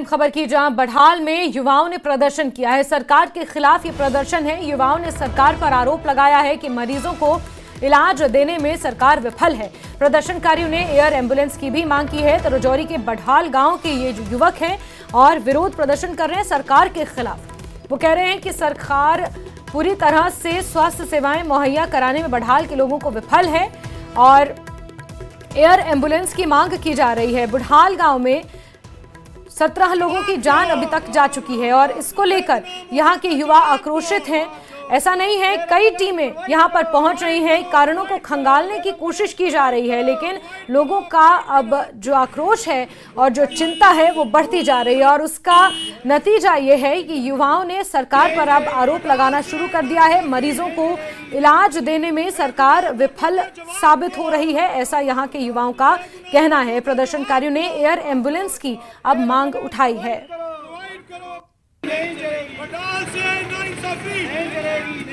खबर की, जहां बड़हाल में युवाओं ने प्रदर्शन किया है। सरकार के खिलाफ ये प्रदर्शन है। युवाओं ने सरकार पर आरोप लगाया है कि मरीजों को इलाज देने में सरकार विफल है। प्रदर्शनकारियों ने एयर एम्बुलेंस की भी मांग की है। तो राजौरी के बड़हाल गांव के ये जो युवक हैं और विरोध प्रदर्शन कर रहे हैं सरकार के खिलाफ। वो कह रहे हैं कि सरकार पूरी तरह से स्वास्थ्य सेवाएं मुहैया कराने में बड़हाल के लोगों को विफल है और एयर एम्बुलेंस की मांग की जा रही है। बड़हाल गांव में 17 लोगों की जान अभी तक जा चुकी है और इसको लेकर यहाँ के युवा आक्रोशित हैं। ऐसा नहीं है, कई टीमें यहाँ पर पहुंच रही हैं, कारणों को खंगालने की कोशिश की जा रही है, लेकिन लोगों का अब जो आक्रोश है और जो चिंता है वो बढ़ती जा रही है और उसका नतीजा ये है कि युवाओं ने सरकार पर अब आरोप लगाना शुरू कर दिया है। मरीजों को इलाज देने में सरकार विफल साबित हो रही है, ऐसा यहाँ के युवाओं का कहना है। प्रदर्शनकारियों ने एयर एम्बुलेंस की अब मांग उठाई है। बड़हाल से नाइंसाफी नहीं चलेगी।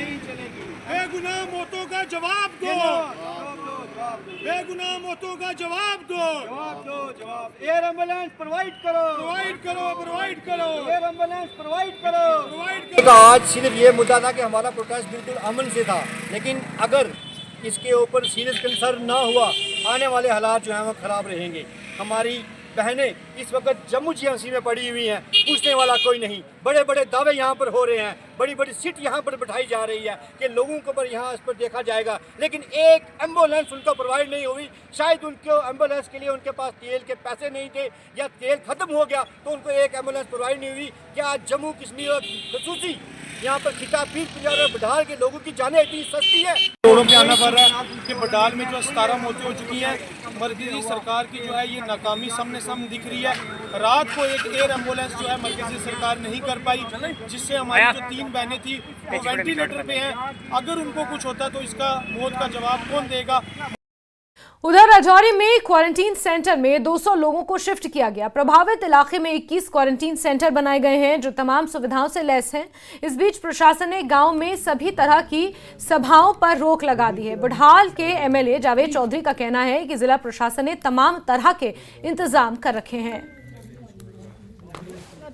बेगुनाह मौतों का जवाब दो। बेगुनाह मौतों का जवाब दो। एयर एम्बुलेंस प्रोवाइड करो। एयर एम्बुलेंस प्रोवाइड करो। आज सिर्फ ये मुद्दा था कि हमारा प्रोटेस्ट बिल्कुल अमन से था, लेकिन अगर इसके ऊपर सीरियस कंसर्न ना हुआ, आने वाले हालात जो हैं वो खराब रहेंगे। हमारी बहनें इस वक्त जम्मू GMC में पड़ी हुई हैं, पूछने वाला कोई नहीं। बड़े बड़े दावे यहाँ पर हो रहे हैं, बड़ी बड़ी सीट यहाँ पर बिठाई जा रही है कि लोगों को पर यहाँ इस पर देखा जाएगा, लेकिन एक एम्बुलेंस उनको प्रोवाइड नहीं हुई। शायद उनको एम्बुलेंस के लिए उनके पास तेल के पैसे नहीं थे या तेल खत्म हो गया तो उनको एक एम्बुलेंस प्रोवाइड नहीं हुई। क्या जम्मू कश्मीर खसूसी यहाँ पर खिता पीर पंजाब और बड़हाल के लोगों की जानें इतनी सस्ती है? रोडों पे आना पड़ रहा है कि बड़हाल में जो 17 मौतें हो चुकी हैं। मरकजी सरकार की जो है ये नाकामी सामने दिख रही है। रात को एक एयर एम्बुलेंस जो है मरकजी सरकार नहीं कर पाई, जिससे हमारी जो 3 बहनें थी वो वेंटिलेटर पे हैं। अगर उनको कुछ होता तो इसका मौत का जवाब कौन देगा? उधर राजौरी में क्वारंटीन सेंटर में 200 लोगों को शिफ्ट किया गया। प्रभावित इलाके में 21 क्वारंटीन सेंटर बनाए गए हैं जो तमाम सुविधाओं से लैस हैं। इस बीच प्रशासन ने गांव में सभी तरह की सभाओं पर रोक लगा दी है। बड़हाल के MLA जावेद चौधरी का कहना है कि जिला प्रशासन ने तमाम तरह के इंतजाम कर रखे हैं।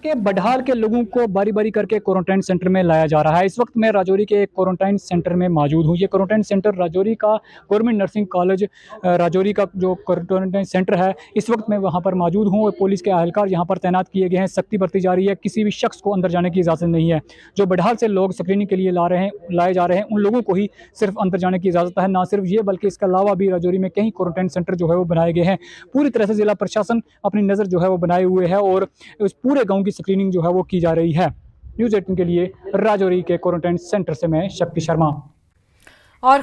के बड़हाल के लोगों को बारी बारी करके क्वारंटाइन सेंटर में लाया जा रहा है। इस वक्त मैं राजौरी के एक क्वारंटाइन सेंटर में मौजूद हूँ। ये क्वारंटाइन सेंटर राजौरी का गवर्नमेंट नर्सिंग कॉलेज राजौरी का जो क्वारंटाइन सेंटर है, इस वक्त मैं वहाँ पर मौजूद हूँ और पुलिस के अहलकार यहाँ पर तैनात किए गए हैं। सख्ती बरती जा रही है, किसी भी शख्स को अंदर जाने की इजाज़त नहीं है। जो बड़हाल से लोग स्क्रीनिंग के लिए लाए जा रहे हैं, उन लोगों को ही सिर्फ अंदर जाने की इजाज़त है। ना सिर्फ ये बल्कि इसके अलावा भी राजौरी में कई क्वारंटाइन सेंटर जो है वो बनाए गए हैं। पूरी तरह से जिला प्रशासन अपनी नज़र जो है वो बनाए हुए है और उस पूरे गाँव की स्क्रीनिंग जो है वो की जा रही है। न्यूज़ 18 के लिए राजौरी के क्वारंटाइन सेंटर से मैं शक्ति शर्मा। और